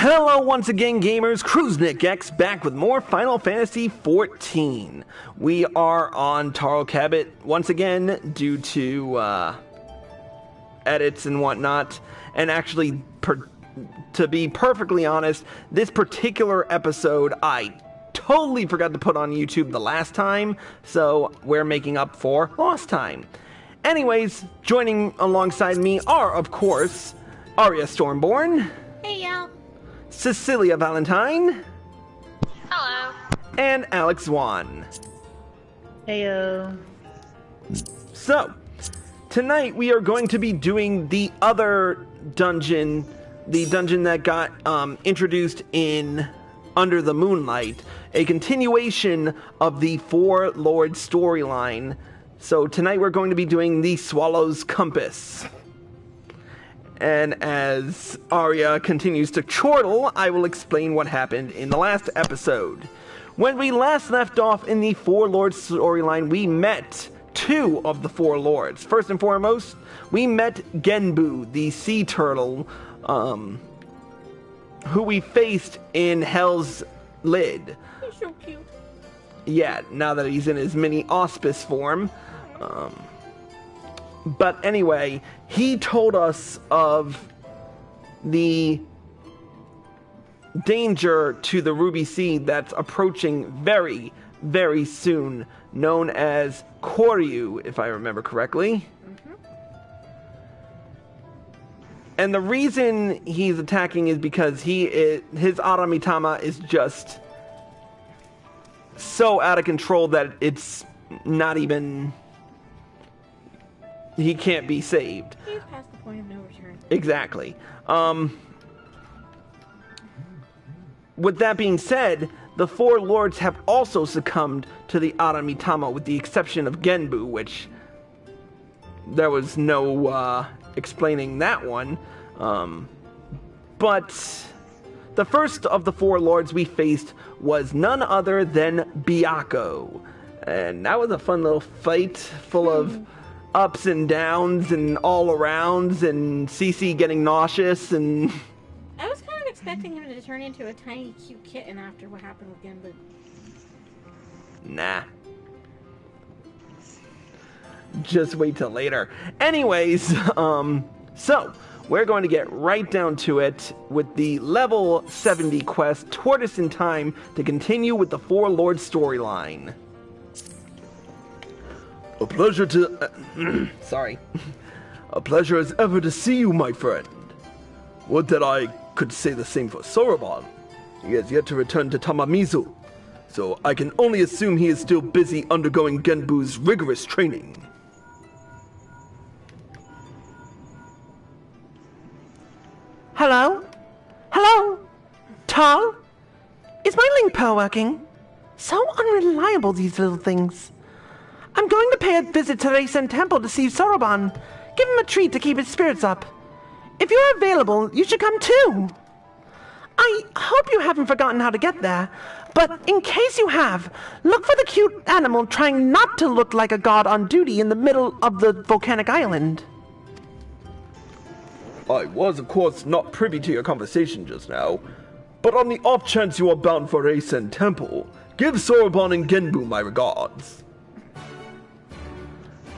Hello once again, gamers. Cruisenick X back with more Final Fantasy XIV. We are on Tarl Cabot once again due to edits and whatnot. And actually, to be perfectly honest, this particular episode I totally forgot to put on YouTube the last time, so we're making up for lost time. Anyways, joining alongside me are, of course, Arya Stormborn. Hey, y'all. Cecilia Valentine. Hello. And Alex Wan. Heyo. So, tonight we are going to be doing the other dungeon, the dungeon that got introduced in Under the Moonlight, a continuation of the Four Lords storyline. So tonight we're going to be doing the Swallow's Compass. And as Arya continues to chortle, I will explain what happened in the last episode. When we last left off in the Four Lords storyline, we met two of the Four Lords. First and foremost, we met Genbu, the sea turtle, who we faced in Hell's Lid. He's so cute. Yeah, now that he's in his mini auspice form. But anyway, he told us of the danger to the Ruby Sea that's approaching very, very soon, known as Koryu, if I remember correctly. Mm-hmm. And the reason he's attacking is because his Aramitama is just so out of control that it's not even... He can't be saved. He's past the point of no return. Exactly. With that being said, the Four Lords have also succumbed to the Aramitama, with the exception of Genbu, which there was no explaining that one. But the first of the Four Lords we faced was none other than Byakko. And that was a fun little fight full of ups and downs and all arounds, and Cece getting nauseous, and... I was kind of expecting him to turn into a tiny, cute kitten after what happened with Genbu. Nah. Just wait till later. Anyways, so, we're going to get right down to it with the level 70 quest, Tortoise in Time, to continue with the Four Lords storyline. A pleasure to... sorry. A pleasure as ever to see you, my friend. Would that I could say the same for Soroban. He has yet to return to Tamamizu, so I can only assume he is still busy undergoing Genbu's rigorous training. Hello? Hello? Tarl? Is my link pearl working? So unreliable, these little things. I'm going to pay a visit to Reisen Temple to see Soroban. Give him a treat to keep his spirits up. If you're available, you should come too. I hope you haven't forgotten how to get there, but in case you have, look for the cute animal trying not to look like a god on duty in the middle of the volcanic island. I was, of course, not privy to your conversation just now, but on the off chance you are bound for Reisen Temple, give Soroban and Genbu my regards.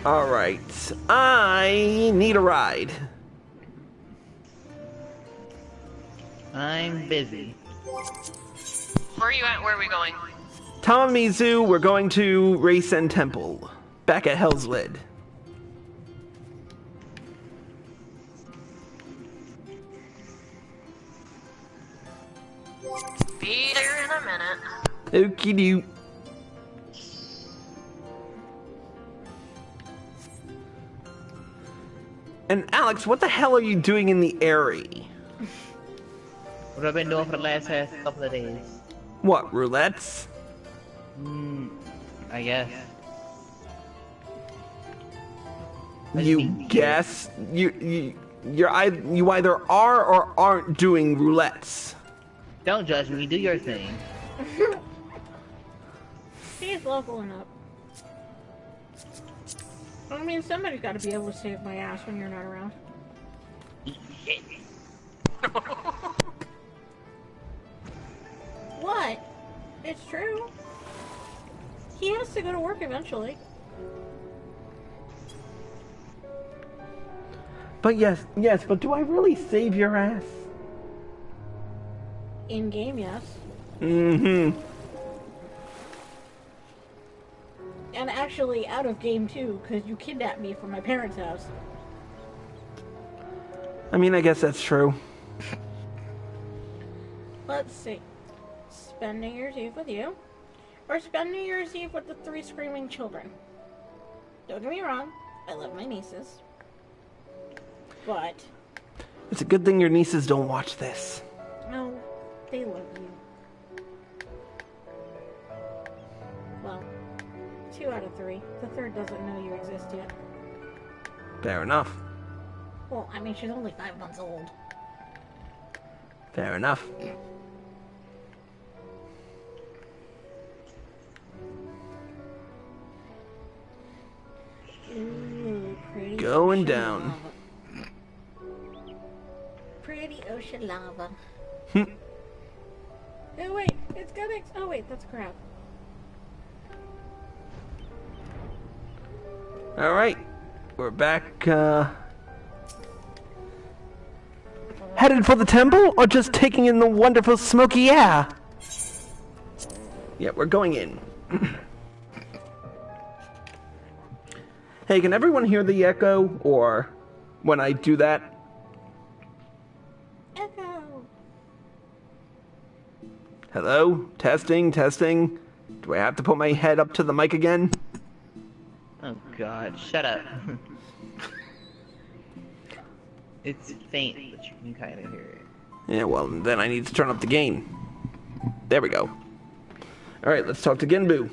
Alright, I need a ride. I'm busy. Where are you at? Where are we going? Tamamizu, we're going to Reisen Temple, back at Hell's Lid. Be there in a minute. Okie doke. And Alex, what the hell are you doing in the Airy? What I've been doing for the last couple of days. What, roulettes? I guess. You guess? You either are or aren't doing roulettes. Don't judge me, do your thing. He's local enough. I mean, somebody's got to be able to save my ass when you're not around. It's true. He has to go to work eventually. But yes, but do I really save your ass? In game, yes. Mm-hmm. And actually out of game too, because you kidnapped me from my parents' house. I mean, I guess that's true. Let's see. Spend New Year's Eve with you, or spend New Year's Eve with the 3 screaming children. Don't get me wrong, I love my nieces. But... It's a good thing your nieces don't watch this. no, they love you. Well, 2 out of 3. The third doesn't know you exist yet. Fair enough. Well, I mean, she's only 5 months old. Fair enough. Ooh, pretty Going ocean down. lava. Pretty ocean lava. Hmm. Oh wait, it's got oh wait, that's crap. Alright. We're back, headed for the temple, or just taking in the wonderful smoky air? Yeah, we're going in. Hey, can everyone hear the echo, or when I do that? Echo. Hello? Testing, testing. Do I have to put my head up to the mic again? Oh god, shut up. It's faint, but you can kind of hear it. Yeah, well, then I need to turn up the gain. There we go. Alright, let's talk to Genbu.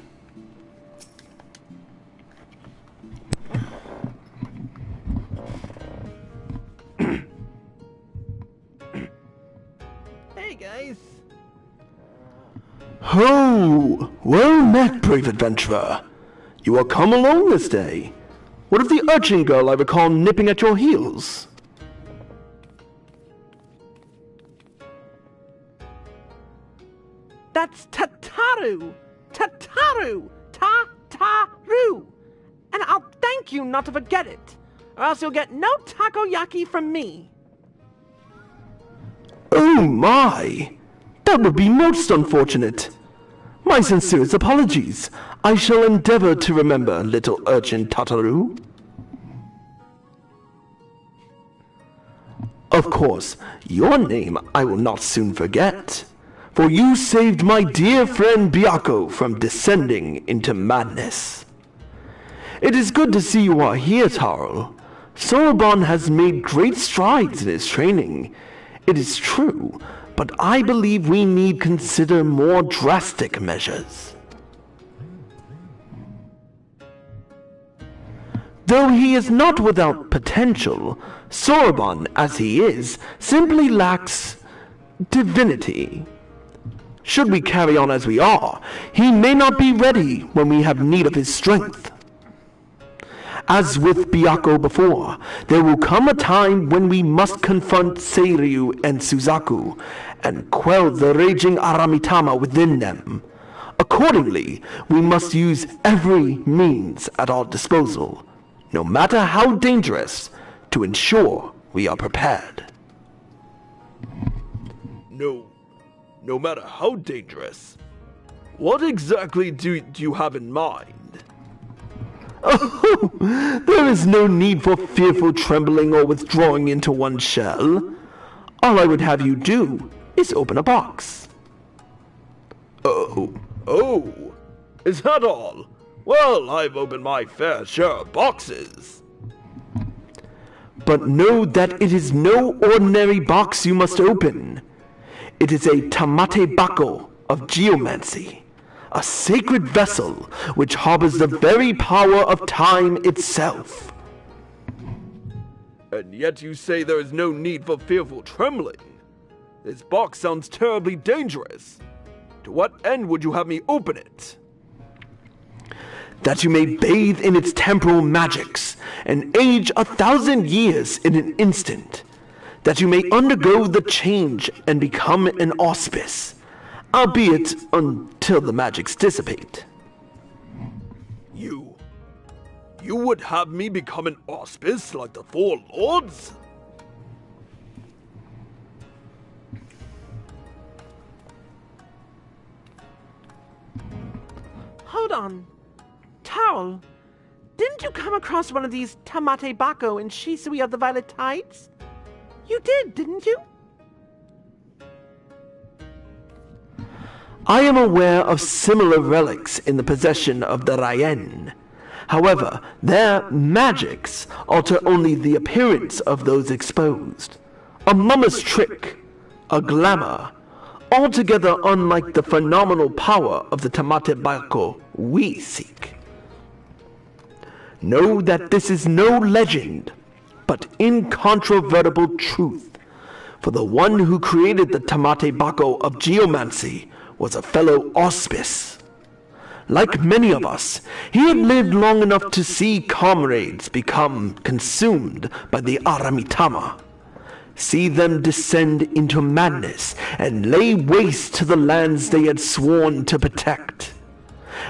Hey, guys. Ho! Well met, brave adventurer. You are come alone this day. What of the urchin girl I recall nipping at your heels? That's Tataru! Tataru! Ta-ta-ru! And I'll thank you not to forget it, or else you'll get no takoyaki from me. Oh my! That would be most unfortunate. My sincerest apologies. I shall endeavor to remember, little urchin Tataru. Of course, your name I will not soon forget, for you saved my dear friend Byakko from descending into madness. It is good to see you are here, Tarl. Soroban has made great strides in his training. It is true, but I believe we need consider more drastic measures. Though he is not without potential, Soroban, as he is, simply lacks divinity. Should we carry on as we are, he may not be ready when we have need of his strength. As with Byakko before, there will come a time when we must confront Seiryu and Suzaku and quell the raging Aramitama within them. Accordingly, we must use every means at our disposal, no matter how dangerous, to ensure we are prepared. No matter how dangerous? What exactly do you have in mind? Oh, there is no need for fearful trembling or withdrawing into one's shell. All I would have you do is open a box. Oh, is that all? Well, I've opened my fair share of boxes. But know that it is no ordinary box you must open. It is a tamate bako of geomancy, a sacred vessel which harbors the very power of time itself. And yet you say there is no need for fearful trembling. This box sounds terribly dangerous. To what end would you have me open it? That you may bathe in its temporal magics and age 1,000 years in an instant. That you may undergo the change and become an auspice, albeit until the magics dissipate. You would have me become an auspice like the Four Lords? Hold on. Tarl, didn't you come across one of these Tamate Bako in Shisui of the Violet Tides? You did, didn't you? I am aware of similar relics in the possession of the Rayen. However, their magics alter only the appearance of those exposed. A mummer's trick, a glamour, altogether unlike the phenomenal power of the Tamate Bako we seek. Know that this is no legend, but incontrovertible truth, for the one who created the Tamate Bako of geomancy was a fellow auspice. Like many of us, he had lived long enough to see comrades become consumed by the Aramitama, see them descend into madness and lay waste to the lands they had sworn to protect.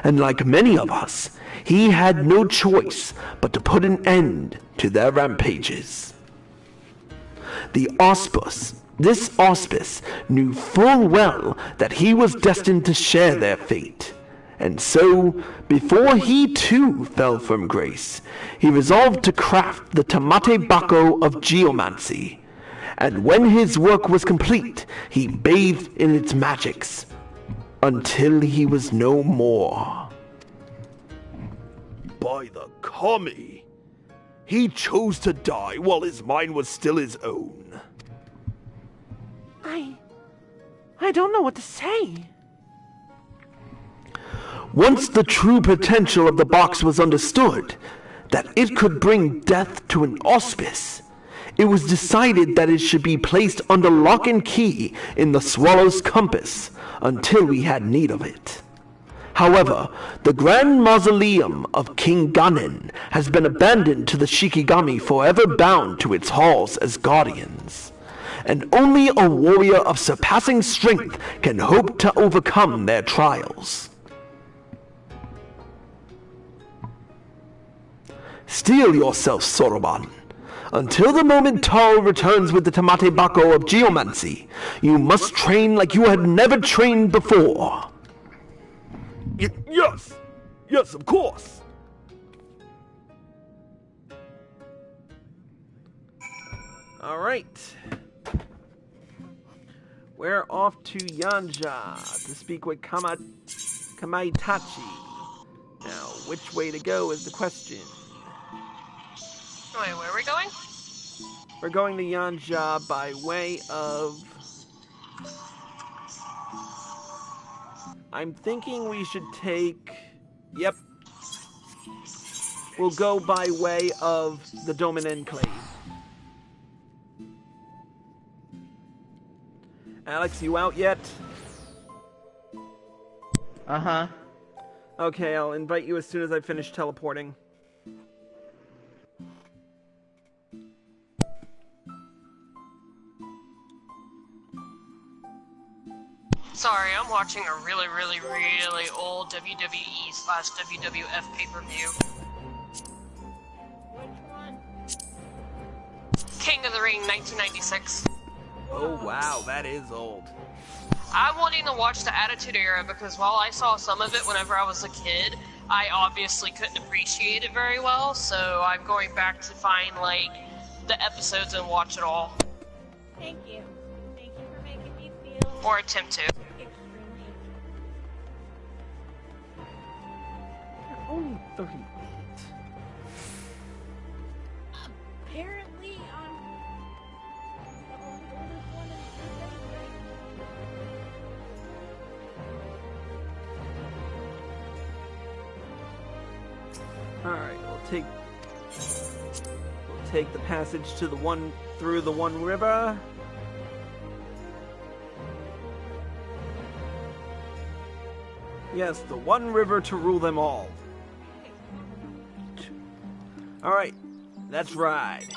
And like many of us, he had no choice but to put an end to their rampages. This auspice knew full well that he was destined to share their fate. And so, before he too fell from grace, he resolved to craft the Tamate Bako of geomancy. And when his work was complete, he bathed in its magics, until he was no more. By the Kami! He chose to die while his mind was still his own. I don't know what to say. Once the true potential of the box was understood, that it could bring death to an auspice, it was decided that it should be placed under lock and key in the Swallow's compass until we had need of it. However, the Grand Mausoleum of King Ganen has been abandoned to the Shikigami, forever bound to its halls as guardians, and only a warrior of surpassing strength can hope to overcome their trials. Steel yourself, Soroban. Until the moment Tarl returns with the Tamate Bako of geomancy, you must train like you had never trained before. Yes, of course. All right. We're off to Yanja to speak with Kamaitachi. Now, which way to go is the question. Wait, where are we going? We're going to Yanja by way of... I'm thinking we should take... Yep. We'll go by way of the Doman Enclave. Alex, you out yet? Uh-huh. Okay, I'll invite you as soon as I finish teleporting. Sorry, I'm watching a really old WWE/WWF pay-per-view. Which one? King of the Ring 1996. Oh wow, that is old. I'm wanting to watch the Attitude Era because while I saw some of it whenever I was a kid, I obviously couldn't appreciate it very well, so I'm going back to find, like, the episodes and watch it all. Thank you. Thank you for making me feel Or attempt to. extremely... You're only 38. Apparently, I'm the oldest one in the Alright, we'll take the passage to the one through the one river. Yes, the one river to rule them all. Alright, let's ride.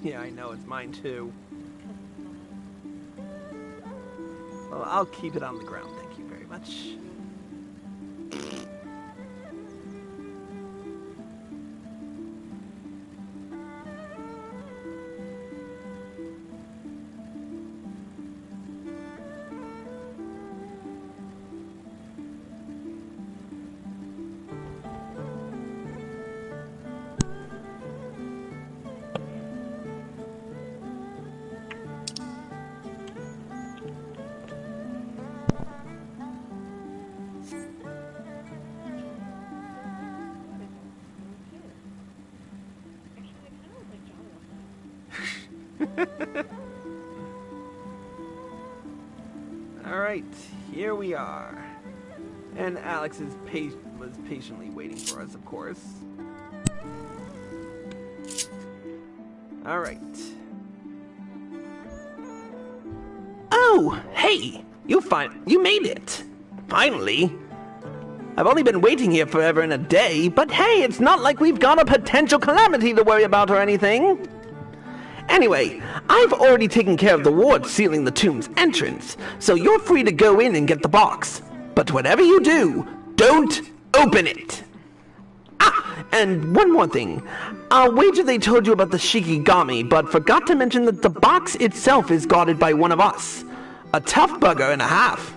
Yeah, I know, it's mine too. Well, I'll keep it on the ground, thank you very much. Alright, here we are. And Alex was patiently waiting for us, of course. Alright. Oh, hey! You made it! Finally! I've only been waiting here forever and a day, but hey, it's not like we've got a potential calamity to worry about or anything! Anyway, I've already taken care of the ward sealing the tomb's entrance, so you're free to go in and get the box. But whatever you do, don't open it! Ah, and one more thing. I'll wager they told you about the Shikigami, but forgot to mention that the box itself is guarded by one of us. A tough bugger and a half.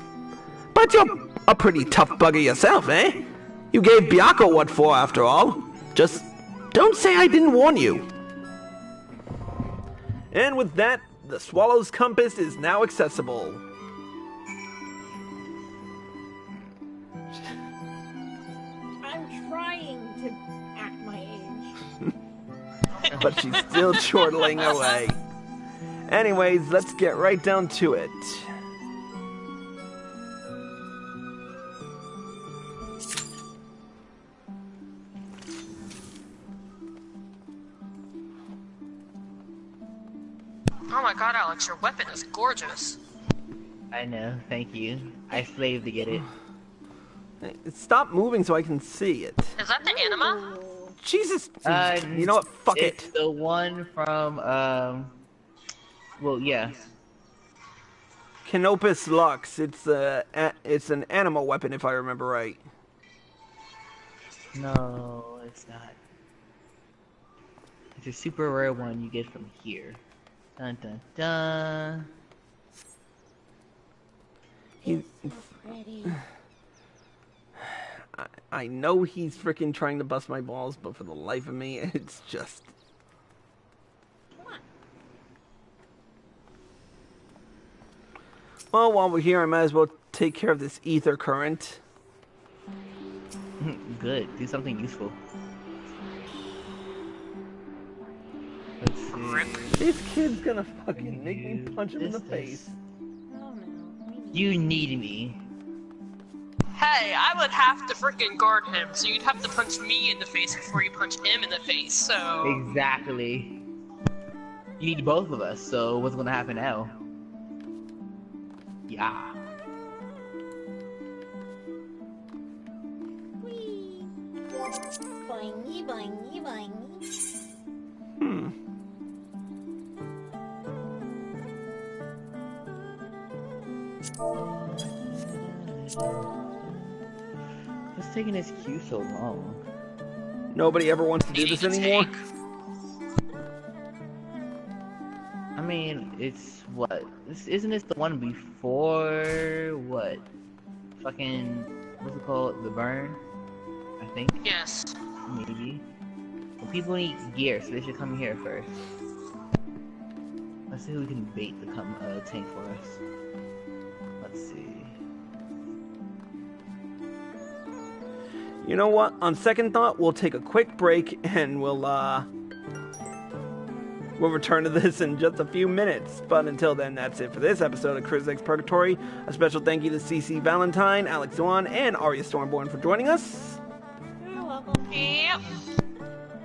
But you're a pretty tough bugger yourself, eh? You gave Byako what for, after all. Just don't say I didn't warn you. And with that, the Swallow's Compass is now accessible. I'm trying to act my age. But she's still chortling away. Anyways, let's get right down to it. Oh my god, Alex, your weapon is gorgeous. I know, thank you. I slaved to get it. Hey, stop moving so I can see it. Is that the anima? Jesus! You know what? Fuck it's it. the one from, well, yeah. Canopus Lux. It's an animal weapon, if I remember right. No, it's not. It's a super rare one you get from here. Dun dun dun. He, Pretty. I know he's freaking trying to bust my balls, but for the life of me, it's just... Well, while we're here, I might as well take care of this ether current. Good, do something useful. Let's see. This kid's gonna fucking make me punch him in the face. Oh no. You need me. Hey, I would have to freaking guard him, so you'd have to punch me in the face before you punch him in the face, so... Exactly. You need both of us, so what's gonna happen now? Yeah. Whee! Boingy, boingy, boingy. What's taking this queue so long? Nobody ever wants to do this anymore. I mean, it's what? Isn't this the one before what? Fucking what's it called? The burn? I think. Yes. Maybe. Well, people need gear, so they should come here first. Let's see who we can bait to come tank for us. Let's see. You know what? On second thought, we'll take a quick break and we'll return to this in just a few minutes. But until then, that's it for this episode of Cruise X Purgatory. A special thank you to CC Valentine, Alex Duan, and Arya Stormborn for joining us. You're welcome. Yep.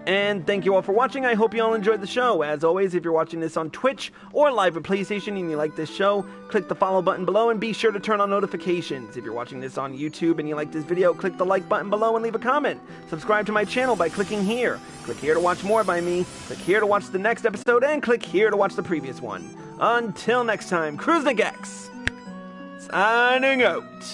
And thank you all for watching. I hope you all enjoyed the show. As always, if you're watching this on Twitch or live at PlayStation and you like this show, click the follow button below and be sure to turn on notifications. If you're watching this on YouTube and you like this video, click the like button below and leave a comment. Subscribe to my channel by clicking here. Click here to watch more by me. Click here to watch the next episode and click here to watch the previous one. Until next time, Cruise X, signing out.